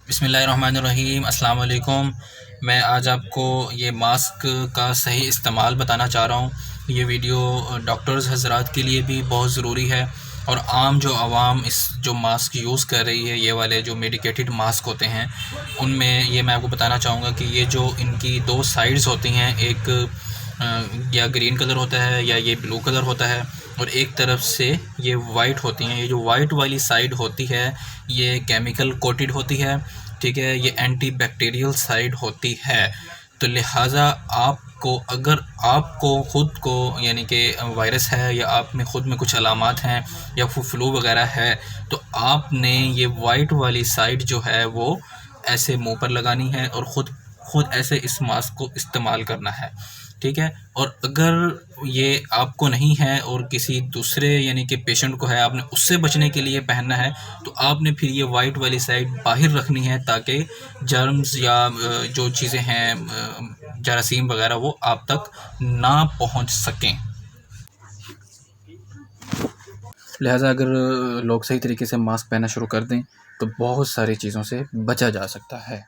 बिस्मिल्लाहिर्रहमानिर्रहीम, अस्सलाम वालेकुम। मैं आज आपको ये मास्क का सही इस्तेमाल बताना चाह रहा हूँ। ये वीडियो डॉक्टर्स हज़रात के लिए भी बहुत ज़रूरी है और आम जो आवाम इस जो मास्क यूज़ कर रही है, ये वाले जो मेडिकेटेड मास्क होते हैं, उनमें ये मैं आपको बताना चाहूँगा कि ये जो इनकी दो साइड्स होती हैं, एक या ग्रीन कलर होता है या ये ब्लू कलर होता है और एक तरफ से ये वाइट होती हैं। ये जो वाइट वाली साइड होती है ये केमिकल कोटेड होती है, ठीक है। ये एंटी बैक्टीरियल साइड होती है। तो लिहाजा आपको, अगर आपको ख़ुद को यानी कि वायरस है या आप में ख़ुद में कुछ अलामात हैं या फ्लू वगैरह है, तो आपने ये वाइट वाली साइड जो है वो ऐसे मुंह पर लगानी है और ख़ुद ऐसे इस मास्क को इस्तेमाल करना है, ठीक है। और अगर ये आपको नहीं है और किसी दूसरे यानी कि पेशेंट को है, आपने उससे बचने के लिए पहनना है, तो आपने फिर ये वाइट वाली साइड बाहर रखनी है ताकि जर्म्स या जो चीज़ें हैं जरासीम वगैरह वो आप तक ना पहुंच सकें। लिहाजा अगर लोग सही तरीके से मास्क पहनना शुरू कर दें तो बहुत सारी चीज़ों से बचा जा सकता है।